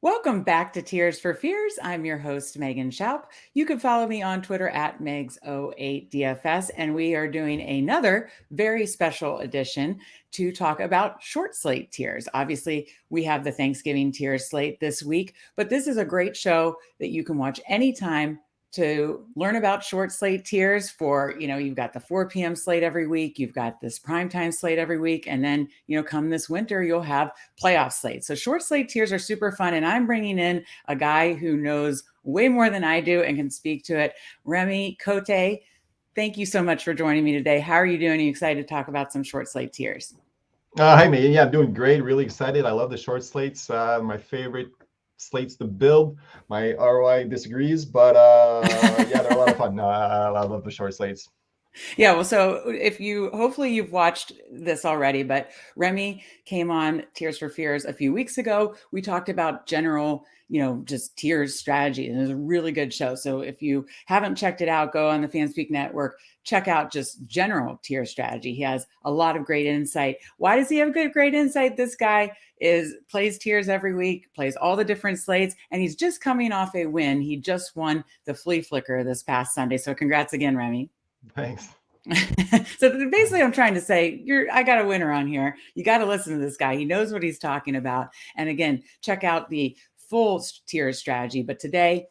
Welcome back to Tears for Fears. I'm your host, Megan Schaup. You can follow me on Twitter at Megs08DFS, and we are doing another very special edition to talk about short slate tiers. Obviously, we have the Thanksgiving tier slate this week, but this is a great show that you can watch anytime to learn about short slate tiers for, you've got the 4 p.m. slate every week, you've got this primetime slate every week, and then, come this winter, you'll have playoff slates. So short slate tiers are super fun, and I'm bringing in a guy who knows way more than I do and can speak to it. Remy Cote, thank you so much for joining me today. How are you doing? Are you excited to talk about some short slate tiers? Hi, Megan. Yeah, I'm doing great. Really excited. I love the short slates. My favorite slates to build. My ROI disagrees, but yeah, they're a lot of fun. I love the short slates. Yeah, well, so hopefully you've watched this already, but Remy came on Tears for Fears a few weeks ago. We talked about general, just tiers strategy, and it was a really good show. So if you haven't checked it out, go on the FanSpeak Network, check out just general tier strategy. He has a lot of great insight. Why does he have great insight? This guy plays tiers every week, plays all the different slates, and he's just coming off a win. He just won the Flea Flicker this past Sunday. So congrats again, Remy. Thanks. So basically I'm trying to say I got a winner on here. You got to listen to this guy. He knows what he's talking about. And again, check out the full tier strategy. But today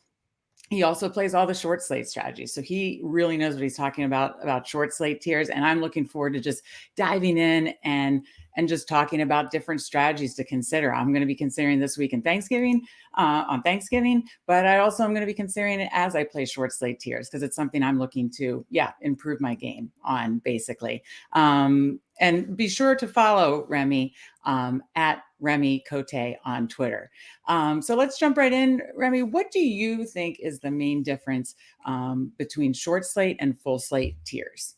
he also plays all the short slate strategies. So he really knows what he's talking about short slate tiers. And I'm looking forward to just diving in and just talking about different strategies to consider. I'm going to be considering this week in Thanksgiving, on Thanksgiving, but I also am going to be considering it as I play short slate tiers because it's something I'm looking to, improve my game on basically. And be sure to follow Remy at Remy Cote on Twitter. So let's jump right in. Remy, what do you think is the main difference between short slate and full slate tiers?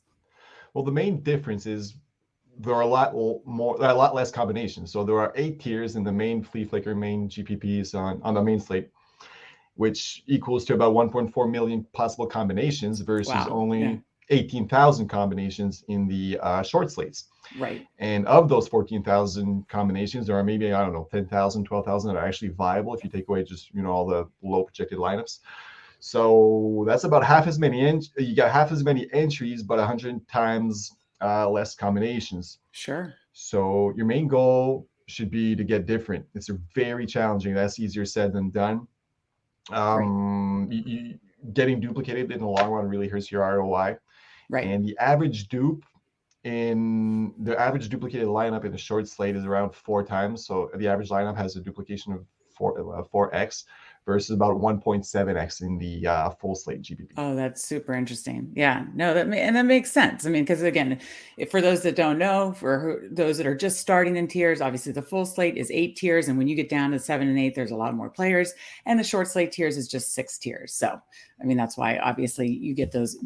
Well, the main difference is there are a lot less combinations. So there are 8 tiers in the main Flea Flicker, main GPPs on the main slate, which equals to about 1.4 million possible combinations versus only 18,000 combinations in the short slates. Right. And of those 14,000 combinations, there are maybe, 10,000, 12,000 that are actually viable if you take away just, all the low projected lineups. So that's about half as many. You got half as many entries, but 100 times less combinations. Sure. So your main goal should be to get different. It's very challenging. That's easier said than done. Getting duplicated in the long run really hurts your ROI. Right. And the average duplicated lineup in the short slate is around 4 times. So the average lineup has a duplication of 4x versus about 1.7x in the full slate GPP. Oh, that's super interesting. Yeah, no, that makes sense. I mean, because again, for those that don't know, for those that are just starting in tiers, obviously the full slate is 8 tiers, and when you get down to 7 and 8, there's a lot more players, and the short slate tiers is just 6 tiers. So, I mean, that's why obviously you get those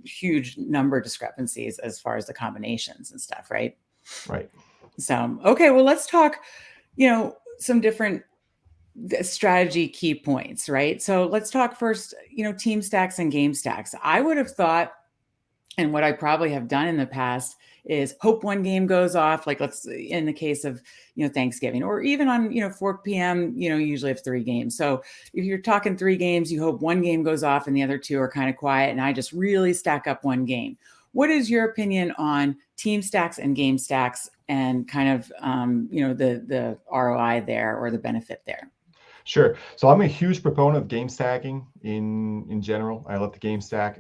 huge number discrepancies as far as the combinations and stuff, right? Right. So, okay, well, let's talk. Some different strategy key points, right? So let's talk first, team stacks and game stacks. I would have thought, and what I probably have done in the past is hope one game goes off, like let's in the case of, Thanksgiving, or even on, 4 p.m., usually have 3 games. So if you're talking 3 games, you hope one game goes off and the other 2 are kind of quiet. And I just really stack up one game. What is your opinion on team stacks and game stacks and kind of, the ROI there or the benefit there? Sure. So I'm a huge proponent of game stacking in general. I love the game stack,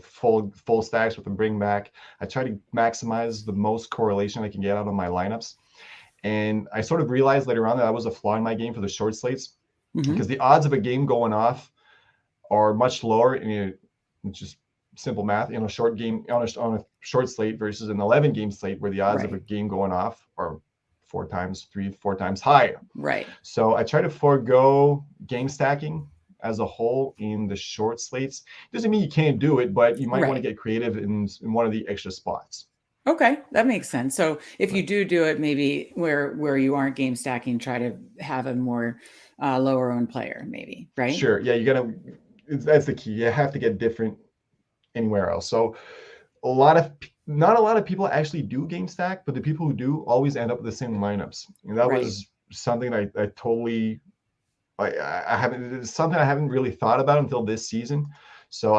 full stacks with the bring back. I try to maximize the most correlation I can get out of my lineups. And I sort of realized later on that was a flaw in my game for the short slates because the odds of a game going off are much lower in just simple math, short game on a short slate versus an 11 game slate where the odds of a game going off are 4 times higher. Right. So I try to forego game stacking as a whole in the short slates. Doesn't mean you can't do it, but you might want to get creative in one of the extra spots. Okay, that makes sense. So if you do it, maybe where you aren't game stacking, try to have a more lower owned player, maybe, right? Sure. Yeah, that's the key. You have to get different anywhere else. So not a lot of people actually do game stack, but the people who do always end up with the same lineups. And that was something I totally I haven't, it's something I haven't really thought about until this season. So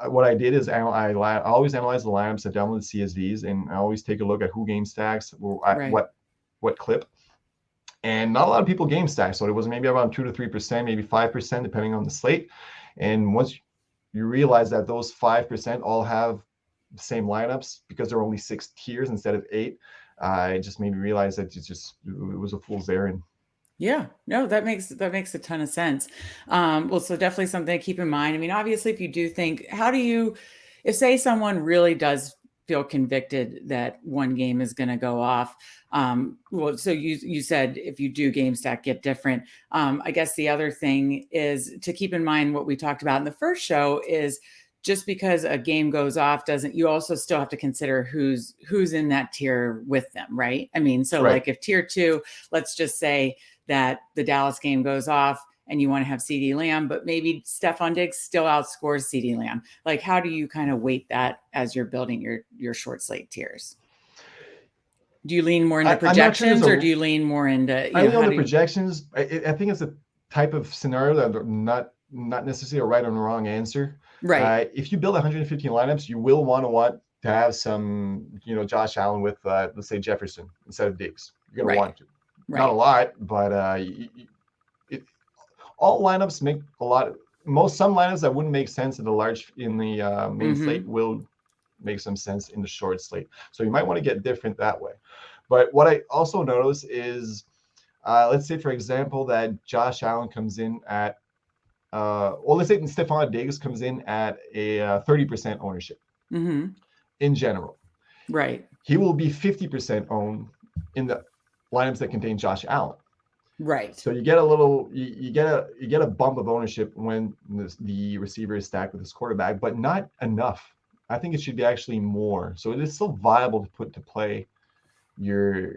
what I did is I always analyze the lineups, I download the CSVs, and I always take a look at who game stacks, Right. what clip. And not a lot of people game stack, so it was maybe around 2 to 3%, maybe 5%, depending on the slate. And once you realize that those 5% all have the same lineups because there are only 6 tiers instead of 8, it just made me realize that it was a fool's errand. Yeah, no, that makes a ton of sense. Well, so definitely something to keep in mind. I mean, obviously, if you do think, how do you, if say someone really does feel convicted that one game is going to go off, well, so you said if you do game stack, get different. I guess the other thing is to keep in mind what we talked about in the first show is just because a game goes off doesn't, you also still have to consider who's in that tier with them, right? I mean, so Right. like if tier 2, let's just say that the Dallas game goes off and you want to have CD Lamb, but maybe Stephon Diggs still outscores CD Lamb. Like, how do you kind of weight that as you're building your short slate tiers? Do you lean more into I'm not sure projections, or do you lean more into, I lean on how the do you? projections. I think it's a type of scenario that not necessarily a right or wrong answer. Right, If you build 115 lineups, you will want to have some, Josh Allen with, let's say, Jefferson instead of Diggs. You're going to right, want to. Not a right. lot, but it, all lineups make a lot. Some lineups that wouldn't make sense in the main slate Mm-hmm. will make some sense in the short slate. So you might want to get different that way. But what I also notice is, let's say, for example, that Josh Allen comes in at, let's say Stephon Diggs comes in at a 30% ownership Mm-hmm. in general. Right, He will be 50% owned in the lineups that contain Josh Allen. right. So you get a little, you get a bump of ownership when the receiver is stacked with his quarterback, but not enough. I think it should be actually more. So it is still viable to put to play your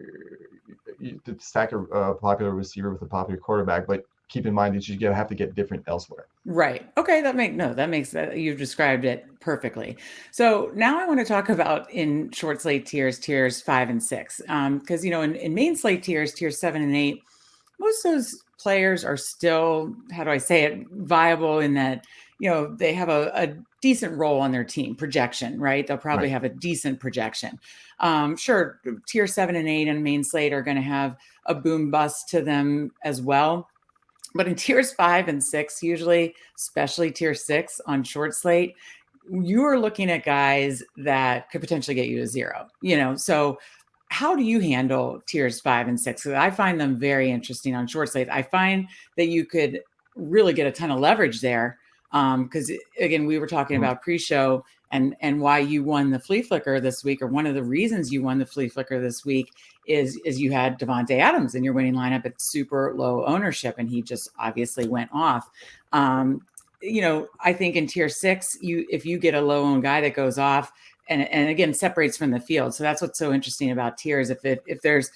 to stack a popular receiver with a popular quarterback, but keep in mind that have to get different elsewhere. Right. Okay, that makes that, you've described it perfectly. So now I want to talk about in short slate tiers 5 and 6. Because in main slate tiers 7 and 8, most of those players are still, how do I say it, viable in that, they have a decent role on their team projection, right? They'll probably Right. have a decent projection. Sure, tier 7 and 8 and main slate are going to have a boom bust to them as well. But in tiers 5 and 6, usually, especially tier 6 on short slate, you are looking at guys that could potentially get you to zero. So how do you handle tiers 5 and 6? Because I find them very interesting on short slate. I find that you could really get a ton of leverage there. Because again, we were talking Mhm. about pre-show and why you won the flea flicker this week, or one of the reasons you won the flea flicker this week is you had Devontae Adams in your winning lineup at super low ownership, and he just obviously went off. I think in tier 6, if you get a low owned guy that goes off and again separates from the field. So that's what's so interesting about tiers. If there's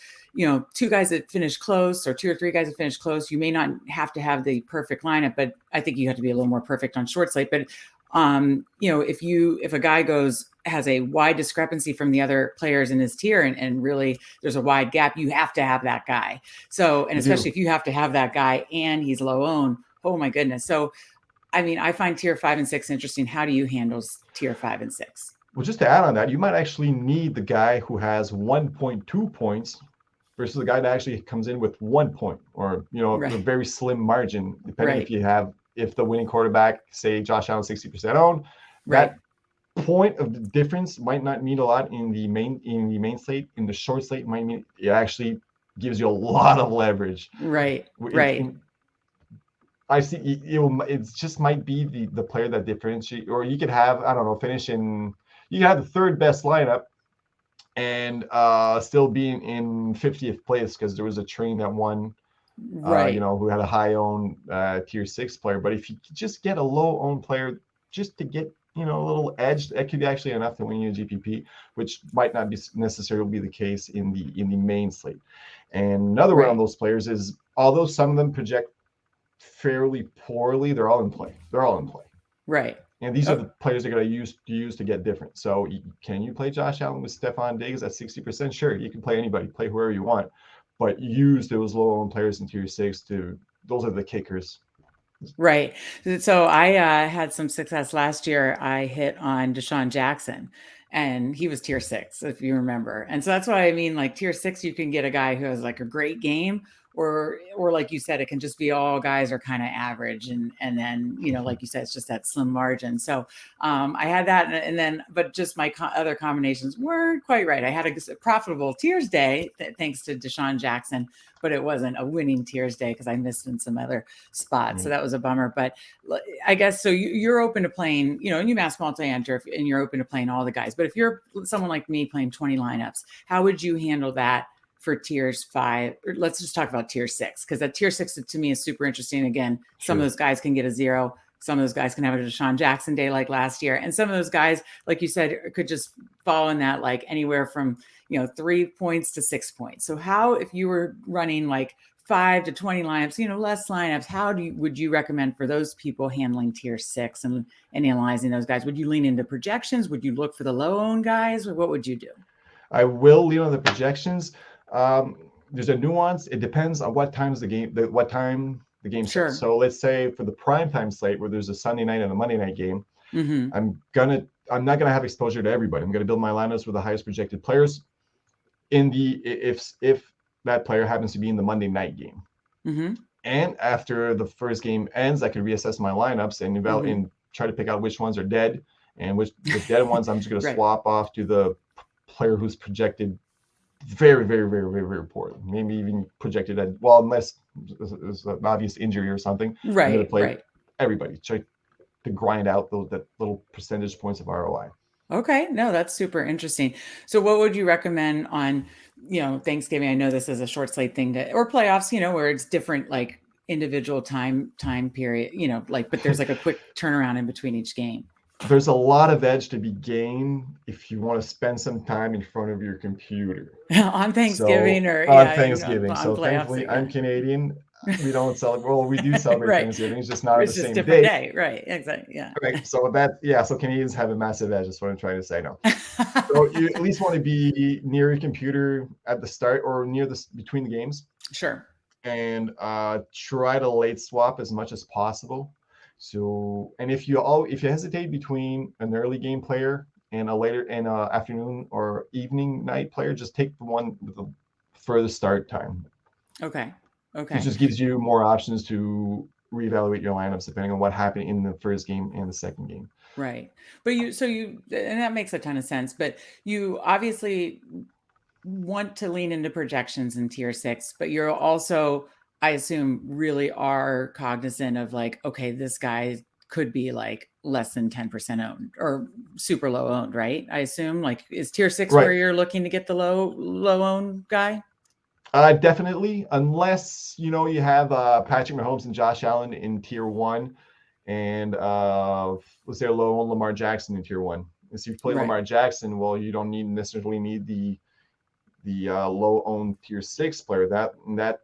two guys that finish close or two or three guys that finish close, you may not have to have the perfect lineup, but I think you have to be a little more perfect on short slate. But if a guy has a wide discrepancy from the other players in his tier and really there's a wide gap, you have to have that guy. So, and You especially do. if you have to have that guy and he's low owned, oh my goodness. So, I mean, I find tier 5 and 6 interesting. How do you handle tier 5 and 6? Well, just to add on that, you might actually need the guy who has 1.2 points versus the guy that actually comes in with 1 point, or a Right. very slim margin, depending Right. if the winning quarterback, say Josh Allen, 60% owned, Right. that point of the difference might not mean a lot in the main slate. In the short slate, might mean it actually gives you a lot of leverage. Right. It's Right. I see it just might be the player that differentiate, or you could have, I don't know, you can have the third best lineup and still being in 50th place because there was a train that won, Right. who had a high owned tier 6 player. But if you just get a low owned player just to get a little edge, that could be actually enough to win you a GPP, which might not be necessarily be the case in the main slate. And another one on Right. those players is, although some of them project fairly poorly, they're all in play. Right. And these are Oh, the players they're going to use to get different. So can you play Josh Allen with Stephon Diggs at 60%? Sure, you can play anybody, play whoever you want, but use those low owned players in tier 6 to those are the kickers. Right. So I had some success last year. I hit on Deshaun Jackson, and he was tier 6, if you remember. And so that's why I mean, like tier 6, you can get a guy who has like a great game, or like you said, it can just be all guys are kind of average, and then like you said, it's just that slim margin. So I had that, and then but just my other combinations weren't quite right. I had a profitable tiers day thanks to Deshaun Jackson, but it wasn't a winning tiers day because I missed in some other spots. So that was a bummer. But I guess so you're open to playing, and you mass multi-enter and you're open to playing all the guys. But if you're someone like me playing 20 lineups, how would you handle that for tiers 5? Or let's just talk about tier 6, because that tier 6 to me is super interesting. Again, some of those guys can get a 0. Some of those guys can have a Deshaun Jackson day like last year. And some of those guys, like you said, could just fall in that like anywhere from 3 points to 6 points. So how, if you were running like 5 to 20 lineups, less lineups, how would you recommend for those people handling tier 6 and analyzing those guys? Would you lean into projections? Would you look for the low owned guys, or what would you do? I will lean on the projections. There's a nuance. It depends on what time the game starts. So let's say for the primetime slate where there's a Sunday night and a Monday night game, I'm not gonna have exposure to everybody. I'm gonna build my lineups with the highest projected players if that player happens to be in the Monday night game. And after the first game ends, I can reassess my lineups and try to pick out which ones are dead, and which the dead ones I'm just gonna swap off to the player who's projected very, very, very, very, very poorly. Maybe even projected at, unless there's an obvious injury or something. I'm going to play everybody. Try to grind out that little percentage points of ROI. Okay. No, that's super interesting. So what would you recommend on, Thanksgiving? I know this is a short slate thing or playoffs, where it's different, like individual time period, but there's like a quick turnaround in between each game. There's a lot of edge to be gained if you want to spend some time in front of your computer on Thanksgiving Thanksgiving. So thankfully, I'm Canadian. We don't celebrate. Well, we do celebrate Thanksgiving. It's just not on the same day. Right. Exactly. Yeah. Right. So so Canadians have a massive edge. That's what I'm trying to say now. So you at least want to be near your computer at the start or near between the games. Sure. And try to late swap as much as possible. So, and if you hesitate between an early game player and an afternoon or evening night player, just take the one with the furthest start time. Okay. It just gives you more options to reevaluate your lineups depending on what happened in the first game and the second game. Right. But and that makes a ton of sense, but you obviously want to lean into projections in tier 6, but you're also, I assume, really are cognizant of like, okay, this guy could be like less than 10% owned or super low owned, right? I assume, like, is tier 6 where you're looking to get the low owned guy? Definitely, unless you have Patrick Mahomes and Josh Allen in tier 1, and let's say low owned Lamar Jackson in tier 1. If you play Lamar Jackson, well, you don't necessarily need the low owned tier 6 player. That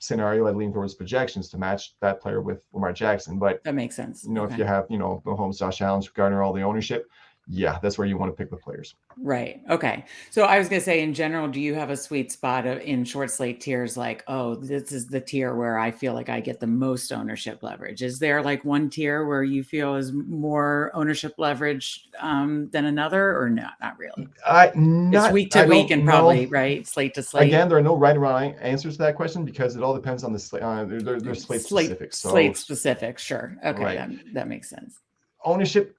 scenario, I'd lean towards projections to match that player with Lamar Jackson. But that makes sense. If you have, Mahomes, Josh Allen, garner all the ownership, that's where you want to pick the players. Right. Okay. So I was going to say, in general, do you have a sweet spot in short slate tiers? Like, oh, this is the tier where I feel like I get the most ownership leverage. Is there like one tier where you feel is more ownership leverage than another, or not really? It's week to week and probably slate to slate. Again, there are no right or wrong answers to that question because it all depends on the slate. They're slate specific. Slate specific. Sure. Okay. That makes sense. Ownership.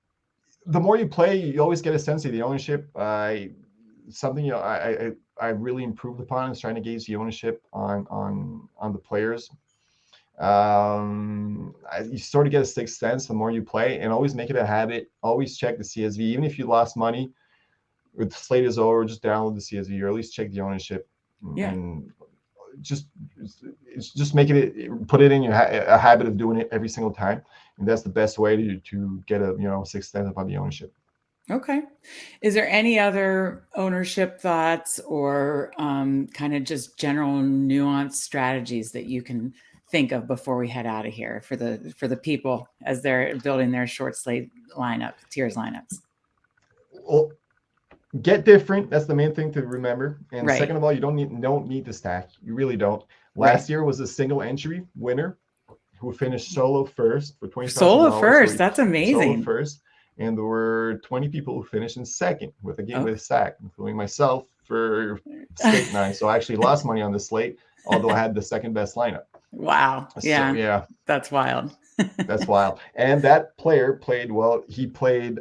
The more you play, you always get a sense of the ownership. Something I really improved upon is trying to gauge the ownership on the players. You sort of get a sixth sense the more you play, and always make it a habit. Always check the CSV, even if you lost money. With Slate is over, just download the CSV or at least check the ownership. Yeah. And just make it, put it in a habit of doing it every single time, and that's the best way to get a sixth sense about the ownership. Okay. Is there any other ownership thoughts or kind of just general nuanced strategies that you can think of before we head out of here for the people as they're building their short slate tiers lineups? Well, get different. That's the main thing to remember. And second of all, you don't need to stack. You really don't. Last year was a single entry winner. who finished solo first for Solo $20,000. first. That's Solo amazing. first. And there were 20 people who finished in second with a game Oh. with a sack, including myself for Slate 9. So I actually lost money on the slate, although I had the second best lineup. Wow. Yeah. So yeah, That's wild. that's wild. And that player played well. He played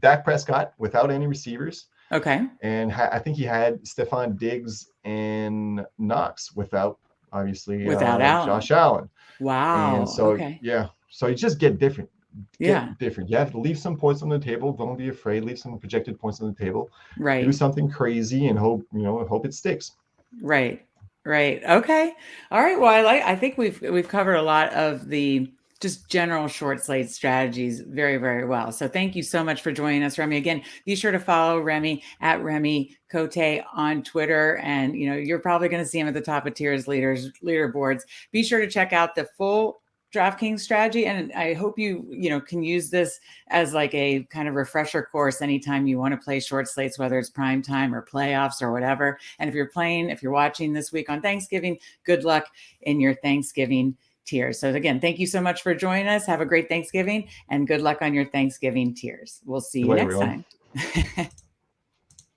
Dak Prescott without any receivers. Okay. And I think he had Stephon Diggs and Knox without, obviously, Without Allen. Josh Allen. Wow. And so, Okay. yeah. So you just get different. Yeah. Different. You have to leave some points on the table. Don't be afraid. Leave some projected points on the table. Right. Do something crazy and hope it sticks. Right. Right. Okay. All right. Well, I think we've covered a lot of the just general short slate strategies very, very well. So thank you so much for joining us, Remy. Again, be sure to follow Remy at Remy Cote on Twitter. And you're probably going to see him at the top of tiers leaderboards. Be sure to check out the full DraftKings strategy. And I hope you can use this as like a kind of refresher course anytime you want to play short slates, whether it's prime time or playoffs or whatever. And if you're watching this week on Thanksgiving, good luck in your Thanksgiving tiers. So again, thank you so much for joining us. Have a great Thanksgiving and good luck on your Thanksgiving tiers. We'll see you next time.